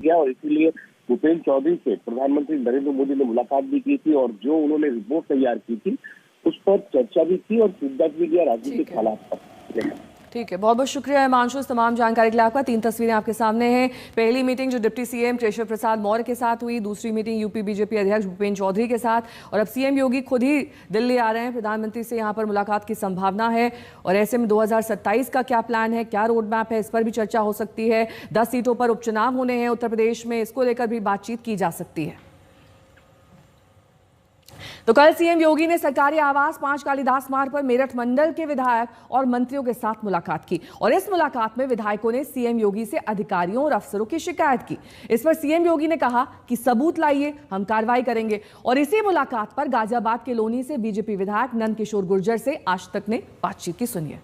गया और इसीलिए भूपेन्द्र चौधरी से प्रधानमंत्री नरेंद्र मोदी ने मुलाकात भी की थी और जो उन्होंने रिपोर्ट तैयार की थी उस पर चर्चा भी की और फीडबैक भी दिया राजनीतिक हालात पर। ठीक है, बहुत बहुत शुक्रिया हिमांशु तमाम जानकारी के लिए आपका। 3 तस्वीरें आपके सामने हैं। पहली मीटिंग जो डिप्टी सीएम केशव प्रसाद मौर्य के साथ हुई, दूसरी मीटिंग यूपी बीजेपी अध्यक्ष भूपेन्द्र चौधरी के साथ, और अब सीएम योगी खुद ही दिल्ली आ रहे हैं। प्रधानमंत्री से यहां पर मुलाकात की संभावना है और ऐसे में 2027 का क्या प्लान है, क्या रोड मैप है, इस पर भी चर्चा हो सकती है। 10 सीटों पर उपचुनाव होने हैं उत्तर प्रदेश में, इसको लेकर भी बातचीत की जा सकती है। तो कल सीएम योगी ने सरकारी आवास 5 कालिदास मार्ग पर मेरठ मंडल के विधायक और मंत्रियों के साथ मुलाकात की और इस मुलाकात में विधायकों ने सीएम योगी से अधिकारियों और अफसरों की शिकायत की। इस पर सीएम योगी ने कहा कि सबूत लाइए, हम कार्रवाई करेंगे। और इसी मुलाकात पर गाजियाबाद के लोनी से बीजेपी विधायक नंद किशोर गुर्जर से आज तक ने बातचीत की। सुनिए।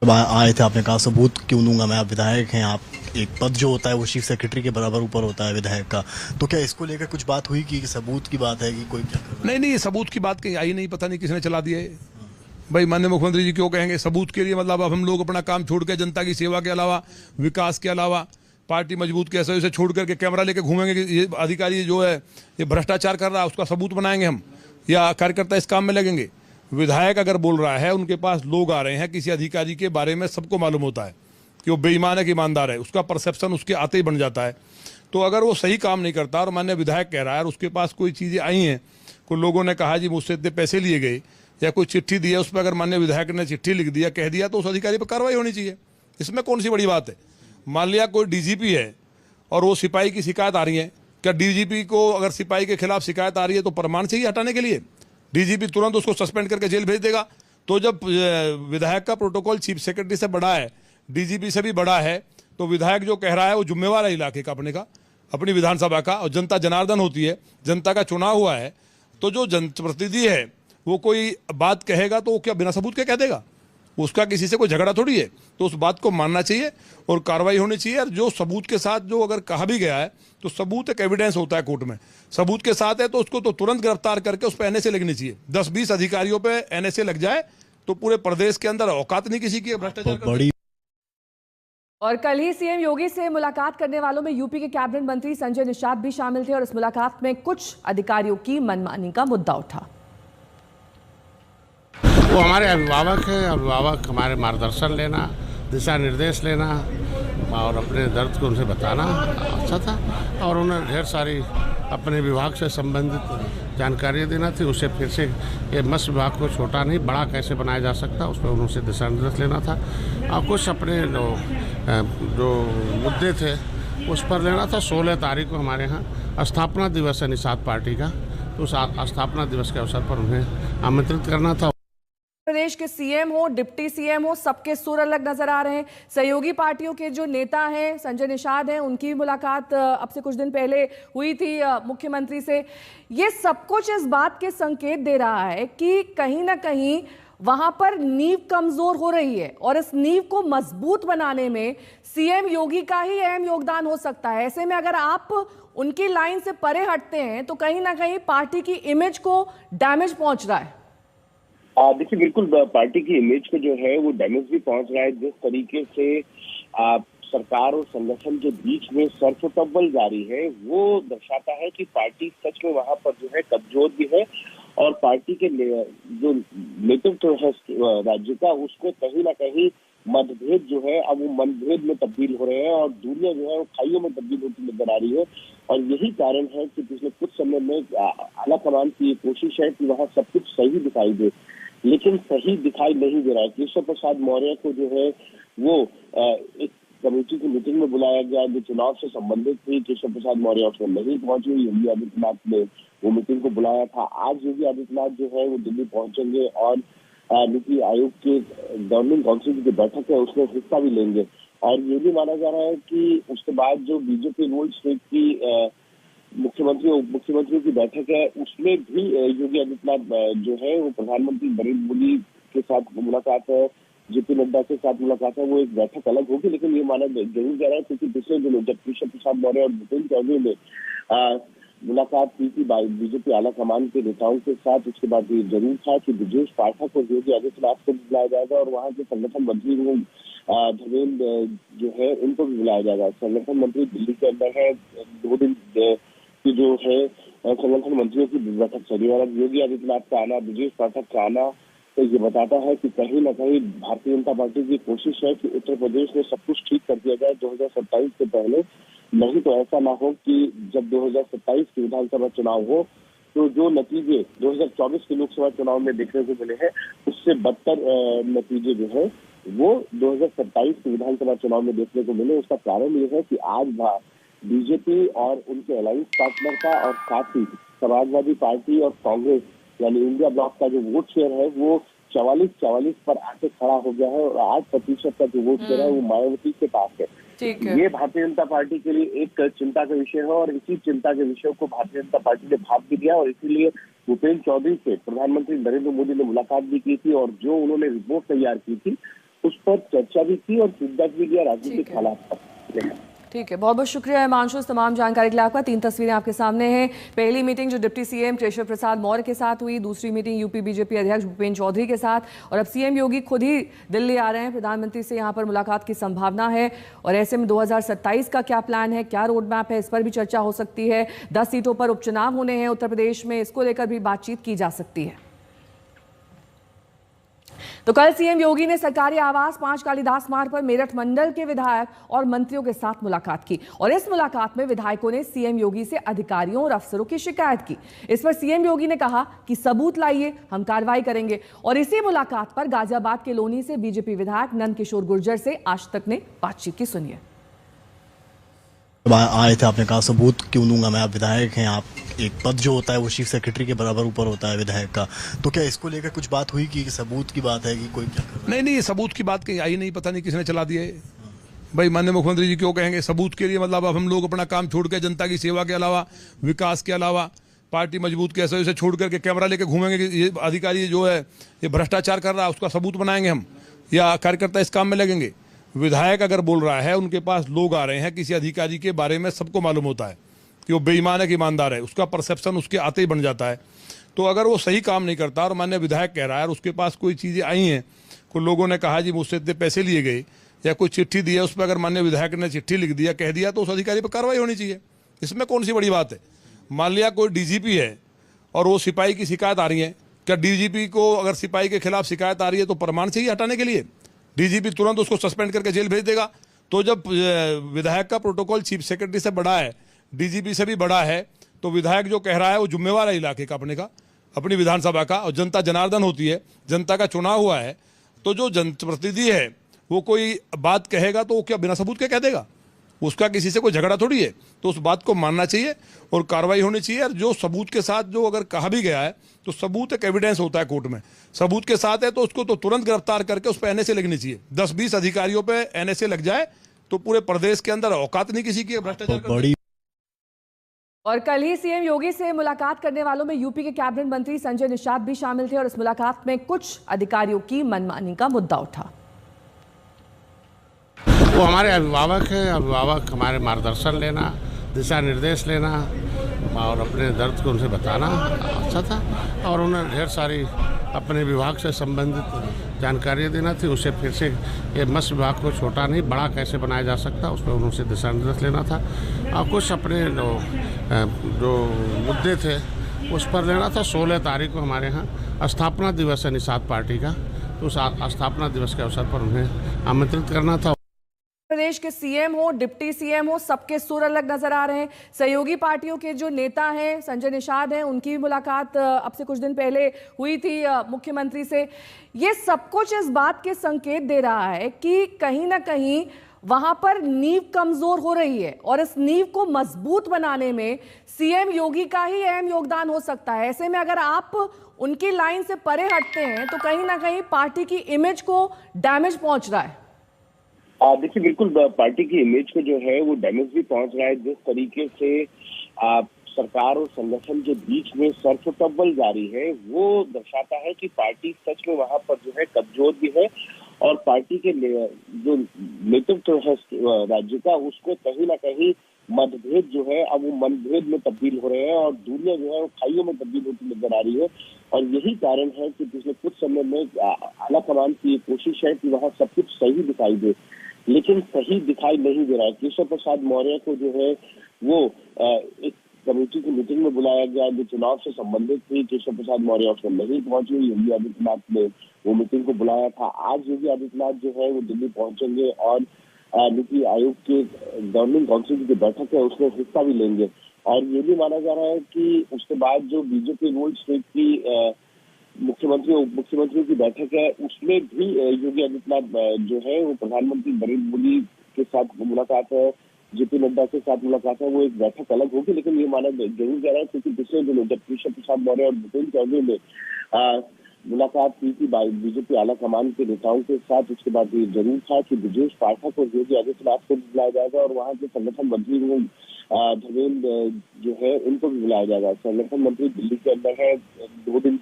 आए थे, आपने कहा सबूत क्यों दूंगा मैं, आप विधायक हैं, आप एक पद जो होता है वो चीफ सेक्रेटरी के बराबर ऊपर होता है विधायक का, तो क्या इसको लेकर कुछ बात हुई कि सबूत की बात है कि कोई नहीं, ये सबूत की बात कहीं आई नहीं, पता नहीं किसने चला दिया है भाई। माननीय मुख्यमंत्री जी क्यों कहेंगे सबूत के लिए? मतलब अब हम लोग अपना काम छोड़ के जनता की सेवा के अलावा, विकास के अलावा, पार्टी मजबूत कैसे उसे छोड़ करके कैमरा लेके घूमेंगे कि ये अधिकारी जो है ये भ्रष्टाचार कर रहा है, उसका सबूत बनाएंगे हम, या कार्यकर्ता इस काम में लगेंगे? विधायक अगर बोल रहा है, उनके पास लोग आ रहे हैं, किसी अधिकारी के बारे में सबको मालूम होता है कि वो बेईमान है कि ईमानदार है, उसका परसेप्शन उसके आते ही बन जाता है। तो अगर वो सही काम नहीं करता और माननीय विधायक कह रहा है और उसके पास कोई चीज़ें आई हैं, कोई लोगों ने कहा जी मुझसे इतने पैसे लिए गए या कोई चिट्ठी दी है, उस पर अगर माननीय विधायक ने चिट्ठी लिख दिया, कह दिया, तो उस अधिकारी पर कार्रवाई होनी चाहिए। इसमें कौन सी बड़ी बात है? मान लिया कोई डीजीपी है और वो सिपाही की शिकायत आ रही है, क्या डीजीपी को अगर सिपाही के खिलाफ शिकायत आ रही है तो प्रमाण चाहिए हटाने के लिए? डीजीपी तुरंत उसको सस्पेंड करके जेल भेज देगा। तो जब विधायक का प्रोटोकॉल चीफ सेक्रेटरी से बड़ा है, डीजीपी से भी बड़ा है, तो विधायक जो कह रहा है वो जिम्मेवार है इलाके का, अपने का, अपनी विधानसभा का, और जनता जनार्दन होती है, जनता का चुनाव हुआ है। तो जो जनप्रतिनिधि है वो कोई बात कहेगा तो वो क्या बिना सबूत के कह देगा? उसका किसी से कोई झगड़ा थोड़ी है। तो उस बात को मानना चाहिए और कार्रवाई होनी चाहिए। और जो सबूत के साथ जो अगर कहा भी गया है तो सबूत एक एविडेंस होता है कोर्ट में, सबूत के साथ है तो उसको तो तुरंत गिरफ्तार करके उस पर एनएसए लगनी चाहिए। 10-20 अधिकारियों पे एनएसए लग जाए तो पूरे प्रदेश के अंदर औकात नहीं किसी की भ्रष्टाचार बड़ी। और कल ही सीएम योगी से मुलाकात करने वालों में यूपी के कैबिनेट मंत्री संजय निषाद भी शामिल थे और इस मुलाकात में कुछ अधिकारियों की मनमानी का मुद्दा उठा। वो हमारे अभिभावक हैं, अभिभावक हमारे मार्गदर्शन लेना, दिशा निर्देश लेना और अपने दर्द को उनसे बताना अच्छा था। और उन्हें ढेर सारी अपने विभाग से संबंधित जानकारियाँ देना थी। उसे फिर से ये मत्स्य विभाग को छोटा नहीं बड़ा कैसे बनाया जा सकता, उस पर उनसे दिशा निर्देश लेना था। और कुछ अपने जो मुद्दे थे उस पर लेना था। 16 तारीख को हमारे यहाँ स्थापना दिवस है निषाद पार्टी का, तो उस स्थापना दिवस के अवसर पर उन्हें आमंत्रित करना था। प्रदेश के सीएम हो, डिप्टी सीएम हो, सबके सुर अलग नजर आ रहे हैं। सहयोगी पार्टियों के जो नेता हैं, संजय निषाद हैं, उनकी मुलाकात अब से कुछ दिन पहले हुई थी मुख्यमंत्री से। ये सब कुछ इस बात के संकेत दे रहा है कि कहीं ना कहीं वहां पर नींव कमजोर हो रही है और इस नींव को मजबूत बनाने में सीएम योगी का ही अहम योगदान हो सकता है। ऐसे में अगर आप उनकी लाइन से परे हटते हैं तो कहीं ना कहीं पार्टी की इमेज को डैमेज पहुंच रहा है। देखिए, बिल्कुल पार्टी की इमेज को जो है वो डैमेज भी पहुंच रहा है। जिस तरीके से सरकार और संगठन के बीच में सरफटब्बल जारी है वो दर्शाता है कि पार्टी सच में वहां पर जो है कमजोर भी है और पार्टी के जो नेतृत्व है राज्य का उसको कहीं ना कहीं मतभेद जो है अब वो मनभेद में तब्दील हो रहे हैं और दूरियां जो है वो खाइयों में तब्दील होती नजर आ रही है। और यही कारण है कि पिछले कुछ समय में आला कमान की कोशिश है कि वहाँ सब कुछ सही दिखाई दे, लेकिन सही दिखाई नहीं दे रहा है। केशव प्रसाद मौर्य को जो है वो एक कमेटी की मीटिंग में बुलाया गया जो चुनाव से संबंधित थी। केशव प्रसाद मौर्य उसमें नहीं पहुंचे। योगी आदित्यनाथ ने वो मीटिंग को बुलाया था। आज योगी आदित्यनाथ जो है वो दिल्ली पहुंचेंगे और नीति आयोग के गवर्निंग काउंसिल की बैठक है उसमें हिस्सा भी लेंगे। और ये भी माना जा रहा है कि उसके बाद जो बीजेपी रूल स्टेट की मुख्यमंत्री और उप मुख्यमंत्रियों की बैठक है उसमें भी योगी आदित्यनाथ जो है वो प्रधानमंत्री नरेंद्र मोदी के साथ मुलाकात है, जेपी नड्डा के साथ मुलाकात है, वो एक बैठक अलग होगी। लेकिन ये माना जरूर जा रहा है क्योंकि पिछले दिनों जब केशव प्रसाद मौर्य और भूपेन्द्र चौधरी ने मुलाकात की थी बीजेपी आला कमान के नेताओं के साथ, उसके बाद ये जरूर था कि ब्रजेश पाठक और योगी आदित्यनाथ को बुलाया जाएगा और वहाँ के संगठन मंत्री धर्मेंद्र जो है उनको भी बुलाया जाएगा। संगठन मंत्री दिल्ली के अंदर है। 2 दिन की जो है संगठन मंत्रियों की बैठक चली और अब योगी आदित्यनाथ का आना, ब्रजेश पाठक का आना, तो ये बताता है कि कहीं ना कहीं भारतीय जनता पार्टी की कोशिश है कि उत्तर प्रदेश में सब कुछ ठीक कर दिया जाए 2027 से पहले। नहीं तो ऐसा ना हो कि जब 2027 के विधानसभा चुनाव हो तो जो नतीजे 2024 के लोकसभा चुनाव में देखने को मिले हैं उससे बदतर नतीजे जो है वो 2027 के विधानसभा चुनाव में देखने को मिले। उसका कारण ये है कि आज बीजेपी और उनके अलायंस पार्टनर का और साथ ही समाजवादी पार्टी और कांग्रेस यानी इंडिया ब्लॉक का जो वोट शेयर है वो 44 पर आके खड़ा हो गया है और 8% का जो वोट शेयर है वो मायावती के पास है। ये भारतीय जनता पार्टी के लिए एक चिंता का विषय है और इसी चिंता के विषय को भारतीय जनता पार्टी ने भाप भी दिया और इसीलिए भूपेन्द्र चौधरी से प्रधानमंत्री नरेंद्र मोदी ने मुलाकात भी की थी और जो उन्होंने रिपोर्ट तैयार की थी उस पर चर्चा भी की और फीडबैक भी दिया राजनीतिक हालात पर। ठीक है, बहुत बहुत शुक्रिया हिमांशु इस तमाम जानकारी के लिए आपका। 3 तस्वीरें आपके सामने हैं। पहली मीटिंग जो डिप्टी सीएम केशव प्रसाद मौर्य के साथ हुई, दूसरी मीटिंग यूपी बीजेपी अध्यक्ष भूपेन्द्र चौधरी के साथ और अब सीएम योगी खुद ही दिल्ली आ रहे हैं। प्रधानमंत्री से यहां पर मुलाकात की संभावना है और ऐसे में 2027 का क्या प्लान है, क्या रोड मैप है, इस पर भी चर्चा हो सकती है। 10 सीटों पर उपचुनाव होने हैं उत्तर प्रदेश में, इसको लेकर भी बातचीत की जा सकती है। तो कल सीएम योगी ने सरकारी आवास 5 कालिदास मार्ग पर मेरठ मंडल के विधायक और मंत्रियों के साथ मुलाकात की और इस मुलाकात में विधायकों ने सीएम योगी से अधिकारियों और अफसरों की शिकायत की। इस पर सीएम योगी ने कहा कि सबूत लाइए, हम कार्रवाई करेंगे। और इसी मुलाकात पर गाजियाबाद के लोनी से बीजेपी विधायक नंद किशोर गुर्जर से आज तक ने बातचीत की। सुनिए। आए थे, आपने कहा सबूत क्यों दूंगा मैं, आप विधायक हैं, आप एक पद जो होता है वो चीफ सेक्रेटरी के बराबर ऊपर होता है विधायक का, तो क्या इसको लेकर कुछ बात हुई कि सबूत की बात है कि कोई क्या कर रहा है? नहीं, ये सबूत की बात कहीं आई नहीं, पता नहीं किसने चला दिया है। भाई माननीय मुख्यमंत्री जी क्यों कहेंगे सबूत के लिए, मतलब अब हम लोग अपना काम छोड़ के जनता की सेवा के अलावा, विकास के अलावा, पार्टी मजबूत कैसे उसे छोड़ करके कैमरा लेके घूमेंगे कि ये अधिकारी जो है ये भ्रष्टाचार कर रहा है, उसका सबूत बनाएंगे हम या कार्यकर्ता इस काम में लगेंगे? विधायक अगर बोल रहा है, उनके पास लोग आ रहे हैं, किसी अधिकारी के बारे में सबको मालूम होता है कि वो बेईमान है कि ईमानदार है, उसका परसेप्शन उसके आते ही बन जाता है। तो अगर वो सही काम नहीं करता और माननीय विधायक कह रहा है और उसके पास कोई चीज़ें आई हैं, कोई लोगों ने कहा जी मुझसे इतने पैसे लिए गए या कोई चिट्ठी दी है, उस पर अगर माननीय विधायक ने चिट्ठी लिख दिया, कह दिया, तो उस अधिकारी पर कार्रवाई होनी चाहिए। इसमें कौन सी बड़ी बात है? मान लिया कोई डीजीपी है और वो सिपाही की शिकायत आ रही है, क्या डीजीपी को अगर सिपाही के खिलाफ शिकायत आ रही है तो प्रमाण चाहिए हटाने के लिए? डीजीपी तुरंत उसको सस्पेंड करके जेल भेज देगा। तो जब विधायक का प्रोटोकॉल चीफ सेक्रेटरी से बड़ा है, डीजीपी से भी बड़ा है, तो विधायक जो कह रहा है वो जिम्मेवार है इलाके का, अपने का, अपनी विधानसभा का, और जनता जनार्दन होती है, जनता का चुनाव हुआ है, तो जो जनप्रतिनिधि है वो कोई बात कहेगा तो वो क्या बिना सबूत के कह देगा? उसका किसी से कोई झगड़ा थोड़ी है। तो उस बात को मानना चाहिए और कार्रवाई होनी चाहिए। और जो सबूत के साथ जो अगर कहा भी गया है तो सबूत एक एविडेंस होता है कोर्ट में, सबूत के साथ है तो उसको तो तुरंत गिरफ्तार करके उस पर एनएसए लगनी चाहिए। 10-20 अधिकारियों पे एनएसए लग जाए तो पूरे प्रदेश के अंदर औकात नहीं किसी की भ्रष्टाचार करने। और कल ही सीएम योगी से मुलाकात करने वालों में यूपी के कैबिनेट मंत्री संजय निषाद भी शामिल थे और इस मुलाकात में कुछ अधिकारियों की मनमानी का मुद्दा उठा। वो हमारे अभिभावक हैं, अभिभावक हमारे मार्गदर्शन लेना, दिशा निर्देश लेना और अपने दर्द को उनसे बताना अच्छा था। और उन्हें ढेर सारी अपने विभाग से संबंधित जानकारियाँ देना थी। उसे फिर से ये मत्स्य विभाग को छोटा नहीं बड़ा कैसे बनाया जा सकता, उस पर उनसे दिशा निर्देश लेना था। और कुछ अपने जो मुद्दे थे उस पर लेना था। 16 तारीख को हमारे यहाँ स्थापना दिवस है निषाद पार्टी का, तो उस स्थापना दिवस के अवसर पर उन्हें आमंत्रित करना था। प्रदेश के सीएम हो, डिप्टी सीएम हो, सबके सुर अलग नजर आ रहे हैं। सहयोगी पार्टियों के जो नेता हैं, संजय निषाद हैं, उनकी भी मुलाकात अब से कुछ दिन पहले हुई थी मुख्यमंत्री से। ये सब कुछ इस बात के संकेत दे रहा है कि कहीं ना कहीं वहां पर नींव कमजोर हो रही है और इस नींव को मजबूत बनाने में सीएम योगी का ही अहम योगदान हो सकता है। ऐसे में अगर आप उनकी लाइन से परे हटते हैं तो कहीं ना कहीं पार्टी की इमेज को डैमेज पहुंच रहा है। देखिए, बिल्कुल पार्टी की इमेज को जो है वो डैमेज भी पहुंच रहा है। जिस तरीके से सरकार और संगठन के बीच में सरफुटबल जारी है वो दर्शाता है कि पार्टी सच में वहां पर जो है कमजोर भी है और पार्टी के जो नेतृत्व है राज्य का उसको कहीं ना कहीं मतभेद जो है अब वो मनभेद में तब्दील हो रहे हैं और दूरियां जो है वो खाइयों में तब्दील होती नजर आ रही है। और यही कारण है कि पिछले कुछ समय में आला कमान की ये कोशिश है कि वहाँ सब कुछ सही दिखाई दे, लेकिन सही दिखाई नहीं दे रहा है। केशव प्रसाद मौर्य को जो है वो एक कमेटी की मीटिंग में बुलाया गया जो चुनाव से संबंधित थी। केशव प्रसाद मौर्य उसमें नहीं पहुंचे। योगी आदित्यनाथ ने वो मीटिंग को बुलाया था। आज योगी आदित्यनाथ जो है वो दिल्ली पहुंचेंगे और नीति आयोग के गवर्निंग काउंसिल की बैठक है उसमें हिस्सा भी लेंगे। और ये भी माना जा रहा है कि उसके बाद जो बीजेपी रूल स्टेट की मुख्यमंत्री और उप मुख्यमंत्रियों की बैठक है उसमें भी योगी आदित्यनाथ जो है वो प्रधानमंत्री नरेंद्र मोदी के साथ मुलाकात है, जेपी नड्डा के साथ मुलाकात है, वो एक बैठक अलग होगी। लेकिन ये माना जरूर जा रहा है क्योंकि पिछले दिनों जब केशव प्रसाद मौर्य और भूपेन्द्र चौधरी ने मुलाकात की थी बीजेपी आला कमान के नेताओं के साथ, उसके बाद ये जरूर था कि ब्रजेश पाठक और योगी आदित्यनाथ को भी बुलाया जाएगा और वहाँ के संगठन मंत्री धर्मेंद्र जो है उनको भी बुलाया जाएगा। संगठन मंत्री दिल्ली के अंदर है, 2 दिन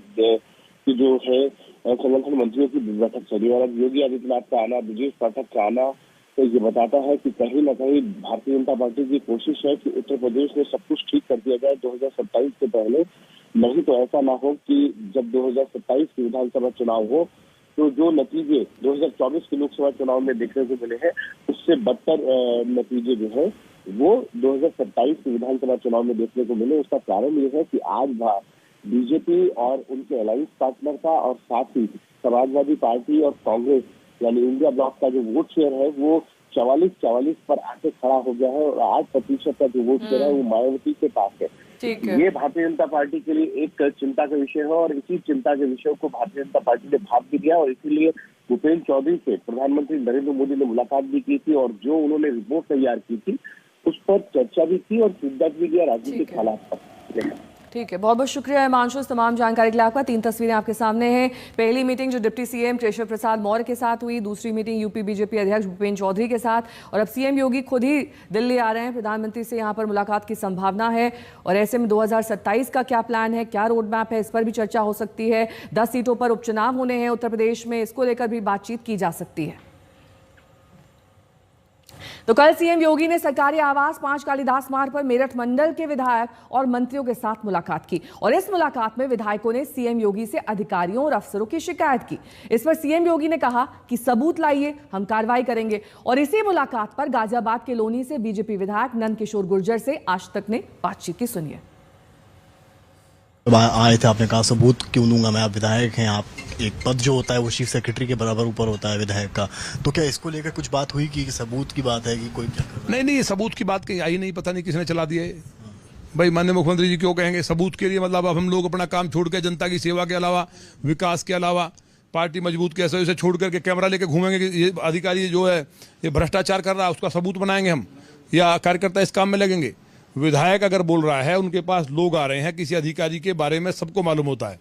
की जो है संगठन मंत्रियों की बैठक चली और अब योगी आदित्यनाथ का आना, ब्रजेश पाठक का आना तो ये बताता है कि कहीं ना कहीं भारतीय जनता पार्टी की कोशिश है कि उत्तर प्रदेश में सब कुछ ठीक कर दिया जाए 2027 से पहले। नहीं तो ऐसा ना हो कि जब 2027 की विधानसभा चुनाव हो तो जो नतीजे 2024 के लोकसभा चुनाव में देखने को मिले हैं उससे बदतर नतीजे जो है वो 2027 के विधानसभा चुनाव में देखने को मिले। उसका कारण ये है कि आज बीजेपी और उनके अलायंस पार्टनर का और साथ ही समाजवादी पार्टी और कांग्रेस यानी इंडिया ब्लॉक का जो वोट शेयर है वो 44 पर आके खड़ा हो गया है और 8% का जो वोट शेयर है वो मायावती के पास है। ये भारतीय जनता पार्टी के लिए एक चिंता का विषय है और इसी चिंता के विषय को भारतीय जनता पार्टी ने भाप भी दिया और इसीलिए भूपेन्द्र चौधरी से प्रधानमंत्री नरेंद्र मोदी ने मुलाकात भी की थी और जो उन्होंने रिपोर्ट तैयार की थी उस पर चर्चा भी की और फीडबैक भी दिया राजनीतिक हालात पर। ठीक है, बहुत बहुत शुक्रिया हिमांशु तमाम जानकारी के लिए आपका। 3 तस्वीरें आपके सामने हैं। पहली मीटिंग जो डिप्टी सीएम केशव प्रसाद मौर्य के साथ हुई, दूसरी मीटिंग यूपी बीजेपी अध्यक्ष भूपेन्द्र चौधरी के साथ और अब सीएम योगी खुद ही दिल्ली आ रहे हैं। प्रधानमंत्री से यहां पर मुलाकात की संभावना है और ऐसे में 2027 का क्या प्लान है, क्या रोड मैप है, इस पर भी चर्चा हो सकती है। 10 सीटों पर उपचुनाव होने हैं उत्तर प्रदेश में, इसको लेकर भी बातचीत की जा सकती है। तो कल सीएम योगी ने सरकारी आवास 5 कालिदास मार्ग पर मेरठ मंडल के विधायक और मंत्रियों के साथ मुलाकात की और इस मुलाकात में विधायकों ने सीएम योगी से अधिकारियों और अफसरों की शिकायत की। इस पर सीएम योगी ने कहा कि सबूत लाइए, हम कार्रवाई करेंगे। और इसी मुलाकात पर गाजियाबाद के लोनी से बीजेपी विधायक नंद किशोर गुर्जर से आज तक ने बातचीत की। सुनिए। आए थे, आपने कहा सबूत क्यों दूंगा मैं, आप विधायक हैं, आप एक पद जो होता है वो चीफ सेक्रेटरी के बराबर ऊपर होता है विधायक का, तो क्या इसको लेकर कुछ बात हुई कि सबूत की बात है कि कोई क्या कर रहा है? नहीं, सबूत की बात कहीं आई नहीं, पता नहीं किसने चला दिया है। भाई माननीय मुख्यमंत्री जी क्यों कहेंगे सबूत के लिए, मतलब अब हम लोग अपना काम छोड़ के जनता की सेवा के अलावा, विकास के अलावा, पार्टी मजबूत कैसे उसे छोड़ करके कैमरा लेके घूमेंगे कि ये अधिकारी जो है ये भ्रष्टाचार कर रहा है, उसका सबूत बनाएंगे हम या कार्यकर्ता इस काम में लगेंगे? विधायक अगर बोल रहा है, उनके पास लोग आ रहे हैं, किसी अधिकारी के बारे में सबको मालूम होता है,